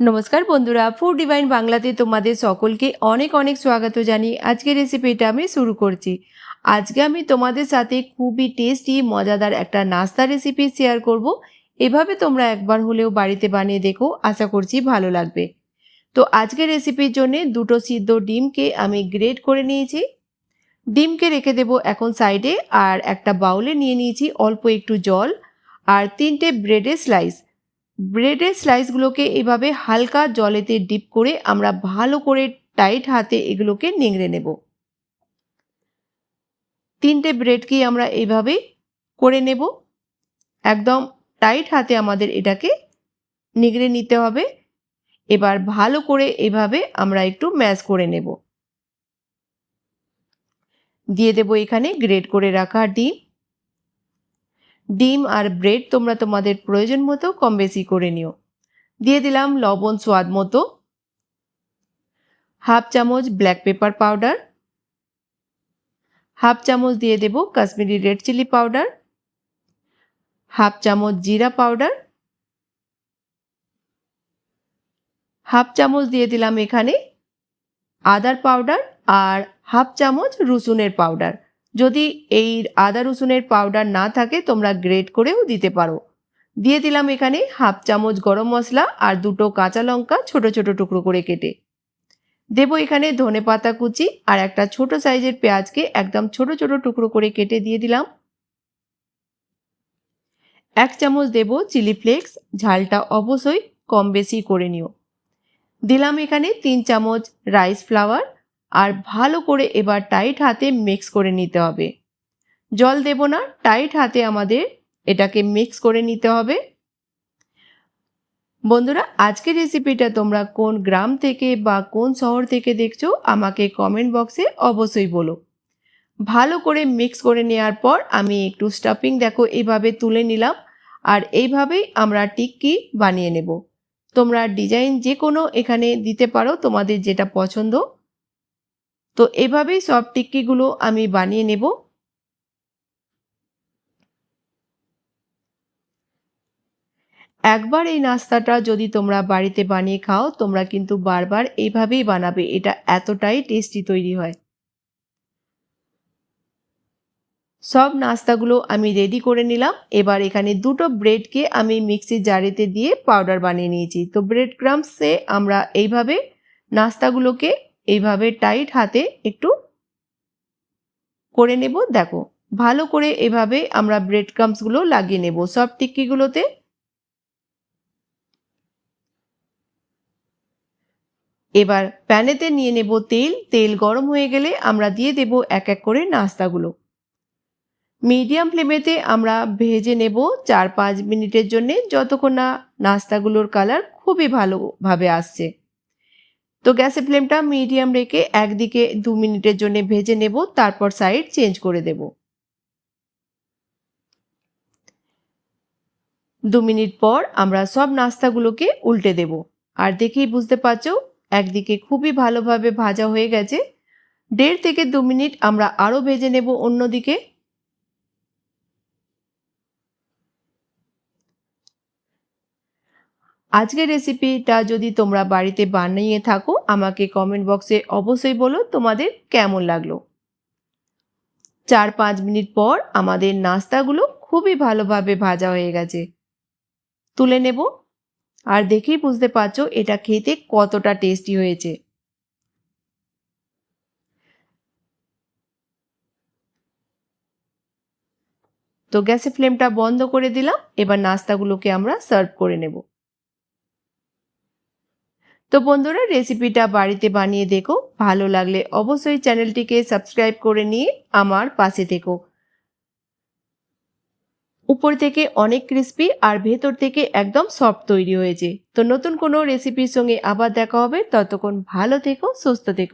নমস্কার বন্ধুরা, food divine বাংলাতে তোমাদের সকলকে অনেক অনেক স্বাগত জানিয়ে আজকের রেসিপিটা আমি শুরু করছি। আজকে আমি তোমাদের সাথে খুবই টেস্টি মজাদার একটা নাস্তা রেসিপি শেয়ার করব। এভাবে তোমরা একবার হলেও বাড়িতে বানিয়ে দেখো, আশা করছি ভালো লাগবে। তো আজকের রেসিপির জন্য দুটো সিদ্ধ ডিমকে আমি গ্রেট করে নিয়েছি। ডিমকে রেখে দেবো এখন সাইডে, আর একটা বাউলে নিয়ে নিয়েছি অল্প একটু জল আর 3টে ব্রেডের স্লাইসগুলোকে এভাবে হালকা জলেতে ডিপ করে আমরা ভালো করে টাইট হাতে এগুলোকে নিংড়ে নেব। 3টে ব্রেডকেই আমরা এইভাবে করে নেব। একদম টাইট হাতে আমাদের এটাকে নিংড়ে নিতে হবে। এবার ভালো করে এভাবে আমরা একটু ম্যাশ করে নেব। দিয়ে দেব এখানে গ্রেট করে রাখা ডিম আর ব্রেড তোমরা তোমাদের প্রয়োজন মতো কম বেশি করে নিও। দিয়ে দিলাম লবণ স্বাদ মতো, হাফ চামচ ব্ল্যাক পেপার পাউডার, হাফ চামচ দিয়ে দেব Kashmiri red chilli powder, half চামচ জিরা পাউডার, হাফ চামচ দিয়ে দিলাম এখানে আদার পাউডার আর হাফ চামচ রসুনের পাউডার। যদি এই আদা রসুনের পাউডার না থাকে তোমরা গ্রেট করেও দিতে পারো। দিয়ে দিলাম এখানে হাফ চামচ গরম মশলা আর দুটো কাঁচা লঙ্কা ছোট ছোট টুকরো করে কেটে। দেব এখানে ধনেপাতা কুচি আর একটা ছোট সাইজের পেঁয়াজকে একদম ছোট ছোট টুকরো করে কেটে দিয়ে দিলাম। 1 চামচ দেব চিলি ফ্লেক্স, ঝালটা অবশ্যই কম বেশি করে নিও। দিলাম এখানে 3 চামচ রাইস ফ্লাওয়ার আর ভালো করে এবার টাইট হাতে মিক্স করে নিতে হবে। জল দেব না, টাইট হাতে আমাদের এটাকে মিক্স করে নিতে হবে। বন্ধুরা, আজকের রেসিপিটা তোমরা কোন গ্রাম থেকে বা কোন শহর থেকে দেখছো আমাকে কমেন্ট বক্সে অবশ্যই বলো। ভালো করে মিক্স করে নেওয়ার পর আমি একটু স্টাফিং দেখো এইভাবে তুলে নিলাম, আর এইভাবেই আমরা টিক্কি বানিয়ে নেব। তোমরা ডিজাইন যে কোনো এখানে দিতে পারো তোমাদের যেটা পছন্দ। তো এভাবেই সব টিক্কিগুলো আমি বানিয়ে নেব। একবার এই নাস্তাটা যদি তোমরা বাড়িতে বানিয়ে খাও তোমরা কিন্তু বারবার এইভাবেই বানাবে, এটা এতটাই টেস্টি তৈরি হয়। সব নাস্তাগুলো আমি রেডি করে নিলাম। এবার এখানে দুটো ব্রেডকে আমি মিক্সির জারেতে দিয়ে পাউডার বানিয়ে নিয়েছি। তো ব্রেড ক্রাম্বসে আমরা এইভাবে নাস্তাগুলোকে এইভাবে টাইট হাতে একটু করে নেব। দেখো ভালো করে এভাবে আমরা ব্রেড ক্রাম্বসগুলো লাগিয়ে নেব সব টিক্কিগুলোতে। এবার প্যানেতে নিয়ে নেব তেল গরম হয়ে গেলে আমরা দিয়ে দেব এক এক করে নাস্তাগুলো। মিডিয়াম ফ্লেমেতে আমরা ভেজে নেব 4-5 মিনিটের জন্য, যতক্ষণ না নাস্তাগুলোর কালার খুবই ভালোভাবে আসছে। তো গ্যাসের ফ্লেমটা মিডিয়াম রেখে একদিকে 2 মিনিটের জন্য ভেজে নেব, তারপর সাইড চেঞ্জ করে দেব। 2 মিনিট পর আমরা সব নাস্তাগুলোকে উল্টে দেব। আর দেখেই বুঝতে পারছো একদিকে খুবই ভালোভাবে ভাজা হয়ে গেছে। 1.5 থেকে 2 মিনিট আমরা আরও ভেজে নেব অন্যদিকে। আজকের রেসিপিটা যদি তোমরা বাড়িতে বানিয়ে থাকো আমাকে কমেন্ট বক্সে অবশ্যই বলো তোমাদের কেমন লাগলো। 4-5 মিনিট পর আমাদের নাস্তাগুলো খুবই ভালোভাবে ভাজা হয়ে গেছে। তুলে নেব। আর দেখেই বুঝতে পারছো এটা খেতে কতটা টেস্টি হয়েছে। তো গ্যাসের ফ্লেমটা বন্ধ করে দিলাম। এবার নাস্তাগুলোকে আমরা সার্ভ করে নেব। তো বন্ধুরা, রেসিপিটা বাড়িতে বানিয়ে দেখো, ভালো লাগলে অবশ্যই চ্যানেলটিকে সাবস্ক্রাইব করে নিয়ে আমার পাশে থেকো। উপর থেকে অনেক ক্রিস্পি আর ভেতর থেকে একদম সফট তৈরি হয়েছে। তো নতুন কোনো রেসিপির সঙ্গে আবার দেখা হবে, ততক্ষণ ভালো থেকো, সুস্থ থেকো।